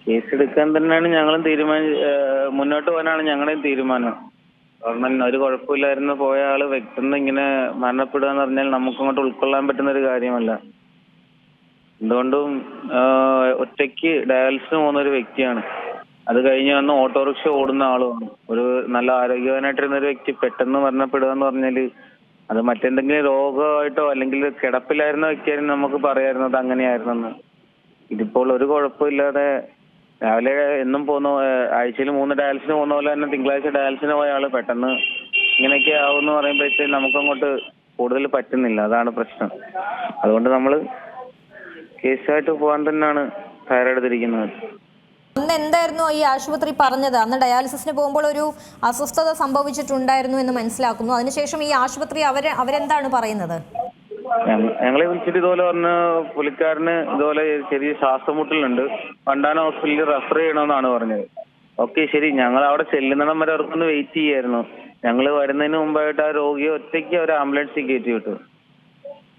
കേസെടുക്കാൻ തന്നെയാണ് ഞങ്ങളും മുന്നോട്ട് പോകാനാണ് ഞങ്ങളുടെയും തീരുമാനം. കാരണം ഒരു കുഴപ്പമില്ലായിരുന്നു പോയ ആള് വ്യക്തം ഇങ്ങനെ മരണപ്പെടുക എന്ന് പറഞ്ഞാൽ നമുക്കങ്ങോട്ട് ഉൾക്കൊള്ളാൻ പറ്റുന്ന ഒരു കാര്യമല്ല. എന്തുകൊണ്ടും ഒറ്റയ്ക്ക് ഡയാലിസിന് പോകുന്ന ഒരു വ്യക്തിയാണ്. അത് കഴിഞ്ഞ് വന്ന് ഓട്ടോറിക്ഷ ഓടുന്ന ആളുമാണ്. ഒരു നല്ല ആരോഗ്യവാനായിട്ടിരുന്ന ഒരു വ്യക്തി പെട്ടെന്ന് മരണപ്പെടുക എന്ന് പറഞ്ഞാല് അത് മറ്റെന്തെങ്കിലും രോഗമായിട്ടോ അല്ലെങ്കിൽ കിടപ്പിലായിരുന്ന വ്യക്തിയായിരുന്നു നമുക്ക് പറയായിരുന്നത് അങ്ങനെയായിരുന്നെന്ന്. ഇതിപ്പോൾ ഒരു കുഴപ്പമില്ലാതെ രാവിലെ എന്നും പോകുന്ന ആഴ്ചയിൽ 3 ഡയാലിസിന് പോകുന്ന പോലെ തന്നെ തിങ്കളാഴ്ച ഡയാലിസിന് പോയ ആള് പെട്ടെന്ന് ഇങ്ങനെയൊക്കെ ആവുമെന്ന് പറയുമ്പോഴത്തേക്ക് നമുക്കങ്ങോട്ട് കൂടുതൽ പറ്റുന്നില്ല. അതാണ് പ്രശ്നം. അതുകൊണ്ട് നമ്മള് കേസായിട്ട് പോകാൻ തന്നെയാണ് തയ്യാറെടുത്തിരിക്കുന്നത്. അന്ന് എന്തായിരുന്നു ഈ ആശുപത്രി പറഞ്ഞത്? അന്ന് ഡയാലിസിസിന് പോകുമ്പോൾ ഒരു അസ്വസ്ഥത സംഭവിച്ചിട്ടുണ്ടായിരുന്നു എന്ന് മനസ്സിലാക്കുന്നു. അതിനുശേഷം ഈ ആശുപത്രി അവരെന്താണ് പറയുന്നത്? ഞങ്ങളെ വിളിച്ചിട്ട് ഇതുപോലെ പറഞ്ഞ് പുള്ളിക്കാരന് ഇതുപോലെ ചെറിയ ശ്വാസമുട്ടലുണ്ട്, വണ്ടാനം ഹോസ്പിറ്റലിൽ റെഫർ ചെയ്യണമെന്നാണ് പറഞ്ഞത്. ഓക്കെ ശരി, ഞങ്ങൾ അവിടെ ചെല്ലുന്നിടം വരെ അവർക്കൊന്ന് വെയിറ്റ് ചെയ്യായിരുന്നു. ഞങ്ങൾ വരുന്നതിന് മുമ്പായിട്ട് ആ രോഗിയെ ഒറ്റയ്ക്ക് ഒരു ആംബുലൻസിൽ കയറ്റി വിട്ടു.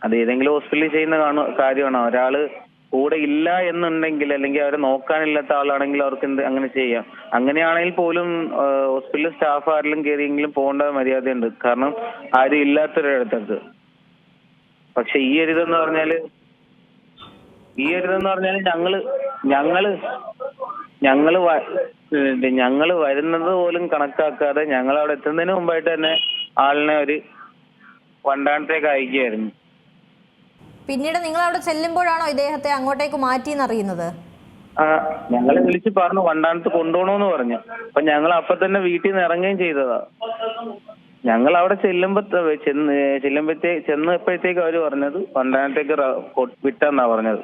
അത് ഏതെങ്കിലും ഹോസ്പിറ്റലിൽ ചെയ്യുന്ന കാര്യമാണോ? ഒരാള് കൂടെ ഇല്ല എന്നുണ്ടെങ്കിൽ അല്ലെങ്കിൽ അവരെ നോക്കാനില്ലാത്ത ആളാണെങ്കിൽ അവർക്ക് അങ്ങനെ ചെയ്യാം. അങ്ങനെയാണെങ്കിൽ പോലും ഹോസ്പിറ്റലിൽ സ്റ്റാഫ് ആരെങ്കിലും കയറിയെങ്കിലും പോകേണ്ട മര്യാദയുണ്ട്. കാരണം ആരും ഇല്ലാത്തൊരിടത്തേക്ക്. പക്ഷെ ഈ ഒരു ഇതെന്ന് പറഞ്ഞാല് ഞങ്ങള് വരുന്നത് പോലും കണക്കാക്കാതെ ഞങ്ങൾ അവിടെ എത്തുന്നതിന് മുമ്പായിട്ട് തന്നെ ആളിനെ ഒരു വണ്ടാനത്തേക്ക് അയക്കുകയായിരുന്നു. പിന്നീട് നിങ്ങൾ അവിടെ ചെല്ലുമ്പോഴാണോ ഇദ്ദേഹത്തെ അങ്ങോട്ടേക്ക് മാറ്റിയെന്നറിയുന്നത്? ഞങ്ങളെ വിളിച്ച് പറഞ്ഞു വണ്ടാനത്ത് കൊണ്ടുപോകണമെന്ന് പറഞ്ഞു. അപ്പൊ ഞങ്ങൾ അപ്പൊ തന്നെ വീട്ടിൽ നിന്ന് ഇറങ്ങുകയും ചെയ്തതാ. ഞങ്ങൾ അവിടെ ചെന്നപ്പോഴത്തേക്ക് അവര് പറഞ്ഞത് വണ്ടാനത്തേക്ക് വിട്ടെന്നാ പറഞ്ഞത്.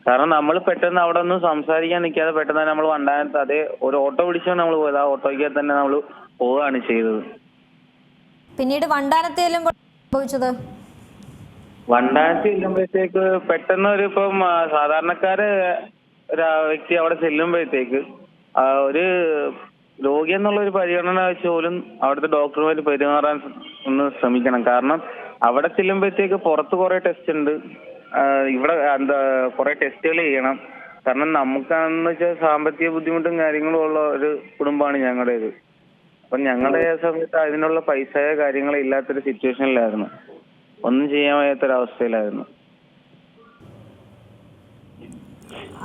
കാരണം നമ്മൾ പെട്ടെന്ന് അവിടെ ഒന്നും സംസാരിക്കാൻ നിൽക്കാതെ പെട്ടെന്ന് തന്നെ നമ്മൾ വണ്ടാനത്ത് അതേ ഒരു ഓട്ടോ പിടിച്ചാണ് നമ്മൾ പോയത്. ആ ഓട്ടോയ്ക്ക് തന്നെ നമ്മൾ പോവുകയാണ് ചെയ്തത്. പിന്നീട് വണ്ടാനത്ത് ചെല്ലുമ്പോൾ സംഭവിച്ചത്? വണ്ടാനത്ത് ചെല്ലുമ്പോഴത്തേക്ക് പെട്ടെന്ന് ഇപ്പം സാധാരണക്കാര് ഒരു വ്യക്തി അവിടെ ചെല്ലുമ്പോഴത്തേക്ക് ഒരു രോഗി എന്നുള്ള ഒരു പരിഗണന വെച്ച് പോലും അവിടുത്തെ ഡോക്ടർമാർ പെരുമാറാൻ ഒന്ന് ശ്രമിക്കണം. കാരണം അവിടെ ചെല്ലുമ്പോഴത്തേക്ക് പുറത്ത് കുറെ ടെസ്റ്റ് ഉണ്ട്, ഇവിടെ കുറെ ടെസ്റ്റുകൾ ചെയ്യണം. കാരണം നമുക്കാണെന്ന് വെച്ചാൽ സാമ്പത്തിക ബുദ്ധിമുട്ടും കാര്യങ്ങളും ഉള്ള ഒരു കുടുംബമാണ് ഞങ്ങളുടേത്. അപ്പൊ ഞങ്ങളുടെ സമയത്ത് അതിനുള്ള പൈസയോ കാര്യങ്ങളോ ഇല്ലാത്തൊരു സിറ്റുവേഷനിലായിരുന്നു. ഒന്നും ചെയ്യാൻ വയ്യാത്തൊരവസ്ഥയിലായിരുന്നു.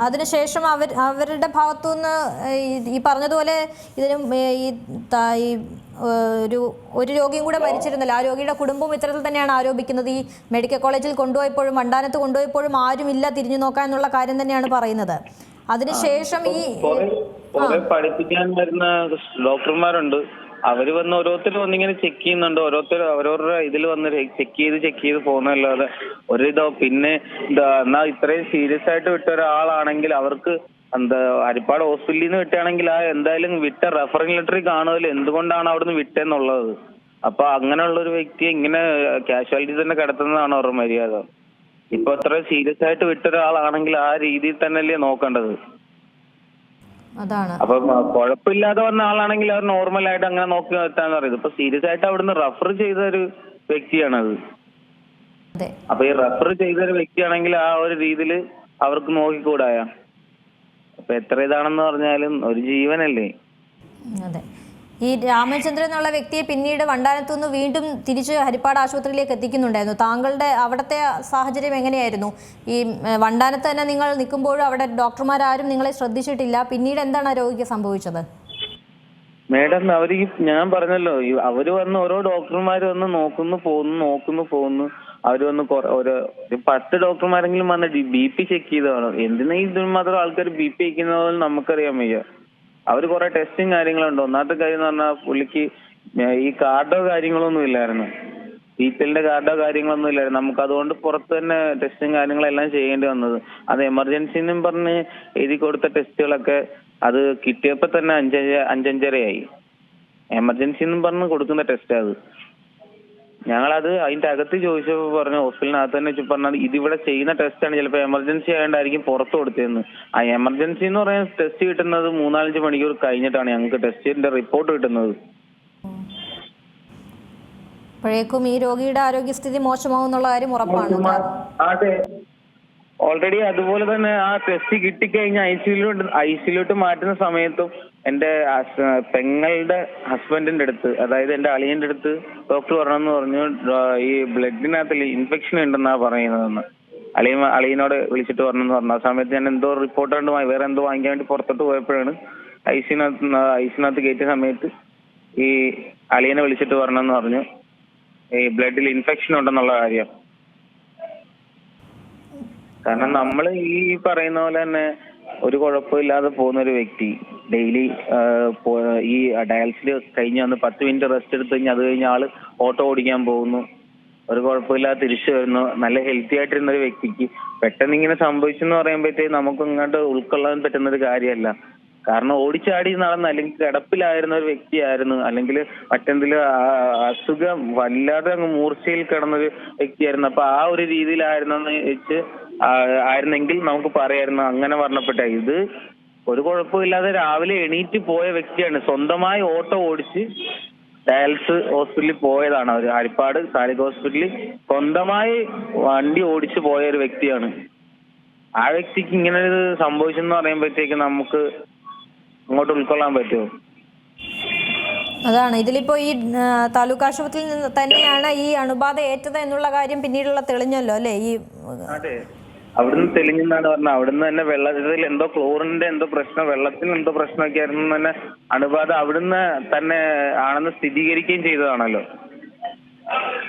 അതിനുശേഷം അവരുടെ ഭാഗത്തുനിന്ന് ഈ പറഞ്ഞതുപോലെ ഇതിനും ഒരു രോഗിയും കൂടെ മരിച്ചിരുന്നില്ല. ആ രോഗിയുടെ കുടുംബവും ഇത്തരത്തിൽ തന്നെയാണ് ആരോപിക്കുന്നത്. ഈ മെഡിക്കൽ കോളേജിൽ കൊണ്ടുപോയപ്പോഴും വണ്ടാനത്ത് കൊണ്ടുപോയപ്പോഴും ആരുമില്ല തിരിഞ്ഞു നോക്കാൻ എന്നുള്ള കാര്യം തന്നെയാണ് പറയുന്നത്. അതിനുശേഷം ഈ പഠിപ്പിക്കാൻ വരുന്ന ഡോക്ടർമാരുണ്ട്. അവര് വന്ന് ഓരോരുത്തർ വന്നിങ്ങനെ ചെക്ക് ചെയ്യുന്നുണ്ട്. ഓരോരുത്തർ അവരവരുടെ ഇതിൽ വന്ന് ചെക്ക് ചെയ്ത് പോകുന്നല്ലാതെ ഒരിതോ പിന്നെ എന്നാ ഇത്രയും സീരിയസ് ആയിട്ട് വിട്ട ഒരാളാണെങ്കിൽ അവർക്ക് ഹരിപ്പാട് ഹോസ്പിറ്റലിൽ നിന്ന് വിട്ടാണെങ്കിൽ എന്തായാലും വിട്ട റെഫറിംഗ് ലെറ്ററിൽ കാണുമല്ലോ എന്തുകൊണ്ടാണ് അവിടുന്ന് വിട്ടെന്നുള്ളത്. അപ്പൊ അങ്ങനെയുള്ള ഒരു വ്യക്തിയെ ഇങ്ങനെ കാഷ്വാലിറ്റി തന്നെ കിടത്തുന്നതാണ് അവരുടെ മര്യാദ. ഇപ്പൊ അത്ര സീരിയസ് ആയിട്ട് വിട്ട ഒരാളാണെങ്കിൽ ആ രീതിയിൽ തന്നെയല്ലേ നോക്കേണ്ടത്. അതാണ്. അപ്പൊ കുഴപ്പമില്ലാതെ വന്ന ആളാണെങ്കിൽ അവർ നോർമൽ ആയിട്ട് അങ്ങനെ നോക്കി നിർത്താന്ന് പറയുന്നത്. ഇപ്പൊ സീരിയസ് ആയിട്ട് അവിടുന്ന് റെഫർ ചെയ്ത ഒരു വ്യക്തിയാണത്. അപ്പൊ ഈ റെഫർ ചെയ്ത ഒരു വ്യക്തിയാണെങ്കിൽ ആ ഒരു രീതിയിൽ അവർക്ക് നോക്കിക്കൂടായ. അപ്പൊ എത്ര ഇതാണെന്ന് പറഞ്ഞാലും ഒരു ജീവനല്ലേ. അതെ. ഈ രാമചന്ദ്രൻ എന്നുള്ള വ്യക്തിയെ പിന്നീട് വണ്ടാനത്തുനിന്ന് വീണ്ടും തിരിച്ച് ഹരിപ്പാട് ആശുപത്രിയിലേക്ക് എത്തിക്കുന്നുണ്ടായിരുന്നു. താങ്കളുടെ അവിടുത്തെ സാഹചര്യം എങ്ങനെയായിരുന്നു? ഈ വണ്ടാനത്ത് തന്നെ നിങ്ങൾ നിൽക്കുമ്പോഴും അവിടെ ഡോക്ടർമാരും നിങ്ങളെ ശ്രദ്ധിച്ചിട്ടില്ല. പിന്നീട് എന്താണ് ആ രോഗിക്ക് സംഭവിച്ചത്? മേഡം ഞാൻ പറഞ്ഞല്ലോ, അവര് വന്ന് ഓരോ ഡോക്ടർമാര് വന്ന് നോക്കുന്നു പോകുന്നു. അവര് വന്ന് ഒരു 10 ഡോക്ടർമാരെങ്കിലും വന്ന് BP ചെക്ക് ചെയ്തതാണ്. എന്തിനാ ഇതിന് മാത്രം ആൾക്കാർ BP വയ്ക്കുന്നത് നമുക്കറിയാൻ വയ്യ. അവര് കുറെ ടെസ്റ്റും കാര്യങ്ങളുണ്ട്. ഒന്നാമത്തെ കാര്യം എന്ന് പറഞ്ഞാൽ പുള്ളിക്ക് ഈ കാർഡോ കാര്യങ്ങളൊന്നും ഇല്ലായിരുന്നു. BPLന്റെ കാർഡോ കാര്യങ്ങളൊന്നും ഇല്ലായിരുന്നു. നമുക്ക് അതുകൊണ്ട് പുറത്ത് തന്നെ ടെസ്റ്റും കാര്യങ്ങളെല്ലാം ചെയ്യേണ്ടി വന്നത്. അത് എമർജൻസിന്നും പറഞ്ഞ് എഴുതി കൊടുത്ത ടെസ്റ്റുകളൊക്കെ അത് കിട്ടിയപ്പോ തന്നെ 5:30 എമർജൻസി എന്നും പറഞ്ഞ് കൊടുക്കുന്ന ടെസ്റ്റ് അത്. ഞങ്ങളത് അതിന്റെ അകത്ത് ചോദിച്ചപ്പോ പറഞ്ഞു, ഹോസ്പിറ്റലിനകത്ത് തന്നെ പറഞ്ഞത് ഇതിവിടെ ചെയ്യുന്ന ടെസ്റ്റാണ്, ചിലപ്പോൾ എമർജൻസി ആയതുകൊണ്ടായിരിക്കും പുറത്ത് കൊടുത്തതെന്ന്. ആ എമർജൻസി എന്ന് പറയുന്ന ടെസ്റ്റ് കിട്ടുന്നത് 3-4 മണിക്കൂർ കഴിഞ്ഞിട്ടാണ് ഞങ്ങൾക്ക് ടെസ്റ്റിന്റെ റിപ്പോർട്ട് കിട്ടുന്നത്. അപ്പോഴേക്കും ഈ രോഗിയുടെ ആരോഗ്യസ്ഥിതി മോശമാവുന്നുള്ള കാര്യം ഉറപ്പാണ്. അതെ, ഓൾറെഡി അതുപോലെ തന്നെ ആ ടെസ്റ്റ് കിട്ടിക്കഴിഞ്ഞ് ഐസിയിലോട്ട് മാറ്റുന്ന സമയത്തും എന്റെ പെങ്ങളുടെ ഹസ്ബൻഡിന്റെ അടുത്ത്, അതായത് എന്റെ അളിയന്റെ അടുത്ത് ഡോക്ടർ പറഞ്ഞെന്ന് പറഞ്ഞു ഈ ബ്ലഡിനകത്ത് ഇൻഫെക്ഷൻ ഉണ്ടെന്നാ പറയുന്നതെന്ന്. അളിയനോട് വിളിച്ചിട്ട് പറഞ്ഞെന്ന് പറഞ്ഞു. ആ സമയത്ത് ഞാൻ എന്തോ റിപ്പോർട്ട് കൊണ്ട് വേറെ എന്തോ വാങ്ങിക്കാൻ വേണ്ടി പുറത്തോട്ട് പോയപ്പോഴാണ് ഐസിനകത്ത് കയറ്റിയ സമയത്ത് ഈ അളിയനെ വിളിച്ചിട്ട് പറഞ്ഞെന്ന് പറഞ്ഞു ഈ ബ്ലഡിൽ ഇൻഫെക്ഷൻ ഉണ്ടെന്നുള്ള കാര്യം. കാരണം നമ്മൾ ഈ പറയുന്ന പോലെ തന്നെ ഒരു കുഴപ്പമില്ലാതെ പോകുന്ന ഒരു വ്യക്തി ഡെയിലി ഈ ഡയാലിസിൽ കഴിഞ്ഞ് വന്ന് 10 മിനിറ്റ് റെസ്റ്റ് എടുത്ത് കഴിഞ്ഞ് അത് കഴിഞ്ഞ് ആള് ഓട്ടോ ഓടിക്കാൻ പോകുന്നു, ഒരു കുഴപ്പമില്ലാതെ തിരിച്ചു വരുന്നു. നല്ല ഹെൽത്തി ആയിട്ടിരുന്ന ഒരു വ്യക്തിക്ക് പെട്ടെന്ന് ഇങ്ങനെ സംഭവിച്ചെന്ന് പറയുമ്പോഴത്തേക്ക് നമുക്ക് ഇങ്ങോട്ട് ഉൾക്കൊള്ളാൻ പറ്റുന്ന ഒരു കാര്യമല്ല. കാരണം ഓടിച്ചാടി നടന്ന അല്ലെങ്കിൽ കിടപ്പിലായിരുന്ന ഒരു വ്യക്തിയായിരുന്നു, അല്ലെങ്കിൽ മറ്റെന്തെങ്കിലും അസുഖം വല്ലാതെ അങ്ങ് മൂർച്ചയിൽ കിടന്നൊരു വ്യക്തിയായിരുന്നു. അപ്പൊ ആ ഒരു രീതിയിലായിരുന്നെന്ന് വെച്ച് ആയിരുന്നെങ്കിൽ നമുക്ക് പറയായിരുന്നു അങ്ങനെ മരണപ്പെട്ട. ഇത് ഒരു കുഴപ്പമില്ലാതെ രാവിലെ എണീറ്റ് പോയ വ്യക്തിയാണ്, സ്വന്തമായി ഓട്ടോ ഓടിച്ച് ഡയാലിസിസ് ഹോസ്പിറ്റലിൽ പോയതാണ്. അവർ ഹരിപ്പാട് താലൂക്ക് ഹോസ്പിറ്റലിൽ സ്വന്തമായി വണ്ടി ഓടിച്ചു പോയ ഒരു വ്യക്തിയാണ്. ആ വ്യക്തിക്ക് ഇങ്ങനെ ഒരു സംഭവിച്ചെന്ന് പറയുമ്പോഴത്തേക്ക് നമുക്ക് അങ്ങോട്ട് ഉൾക്കൊള്ളാൻ പറ്റുമോ? അതാണ് ഇതിലിപ്പോ ഈ താലൂക്ക് ആശുപത്രിയിൽ നിന്ന് തന്നെയാണ് ഈ അണുബാധ ഏറ്റത് എന്നുള്ള കാര്യം പിന്നീടുള്ള തെളിഞ്ഞല്ലോ അല്ലേ? ഈ അതെ, അവിടുന്ന് തെളിഞ്ഞെന്നാണ് പറഞ്ഞത്. അവിടുന്ന് തന്നെ വെള്ളത്തിൽ എന്തോ ക്ലോറിന്റെ എന്തോ പ്രശ്നം, വെള്ളത്തിന് എന്തോ പ്രശ്നമൊക്കെ ആയിരുന്നു തന്നെ അണുബാധ അവിടുന്ന് തന്നെ ആണെന്ന് സ്ഥിരീകരിക്കുകയും ചെയ്തതാണല്ലോ.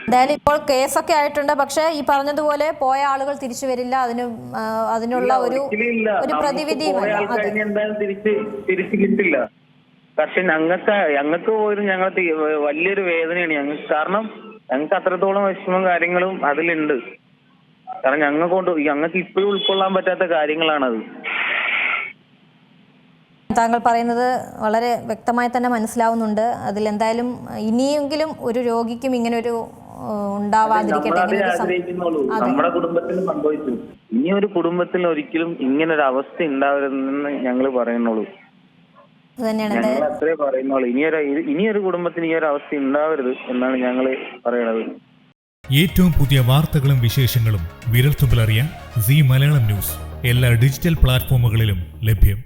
എന്തായാലും ഇപ്പോൾ കേസൊക്കെ ആയിട്ടുണ്ട്. പക്ഷെ ഈ പറഞ്ഞതുപോലെ പോയ ആളുകൾ തിരിച്ചു വരില്ല, അതിനുള്ള ഒരു പ്രതിവിധി എന്തായാലും തിരിച്ചു കിട്ടില്ല. പക്ഷെ ഞങ്ങൾക്ക് പോലും ഞങ്ങൾക്ക് വലിയൊരു വേദനയാണ് ഞങ്ങൾക്ക്. കാരണം ഞങ്ങൾക്ക് അത്രത്തോളം വിഷമവും കാര്യങ്ങളും അതിലുണ്ട്. കാരണം ഞങ്ങൾക്ക് ഇപ്പോഴും ഉൾക്കൊള്ളാൻ പറ്റാത്ത കാര്യങ്ങളാണത്. താങ്കൾ പറയുന്നത് വളരെ വ്യക്തമായി തന്നെ മനസ്സിലാവുന്നുണ്ട്. അതിലെന്തായാലും ഇനിയെങ്കിലും ഒരു രോഗിക്കും ഇങ്ങനെ ഒരു ഉണ്ടാവാതിരിക്കട്ടെ. നമ്മുടെ കുടുംബത്തിൽ സംഭവിച്ചു, ഇനി ഒരു കുടുംബത്തിൽ ഒരിക്കലും ഇങ്ങനൊരു അവസ്ഥ ഉണ്ടാവരുതെന്ന് ഞങ്ങൾ പറയുന്നുള്ളൂ. ഞങ്ങൾ അത്രേ പറയുന്നുള്ളൂ. ഇനിയൊരു കുടുംബത്തിന് ഈ ഒരു അവസ്ഥ ഉണ്ടാവരുത് എന്നാണ് ഞങ്ങൾ പറയണത്. ഏറ്റവും പുതിയ വാർത്തകളും വിശേഷങ്ങളും വിരൽത്തുമ്പിലറിയാൻ സീ മലയാളം ന്യൂസ് എല്ലാ ഡിജിറ്റൽ പ്ലാറ്റ്ഫോമുകളിലും ലഭ്യം.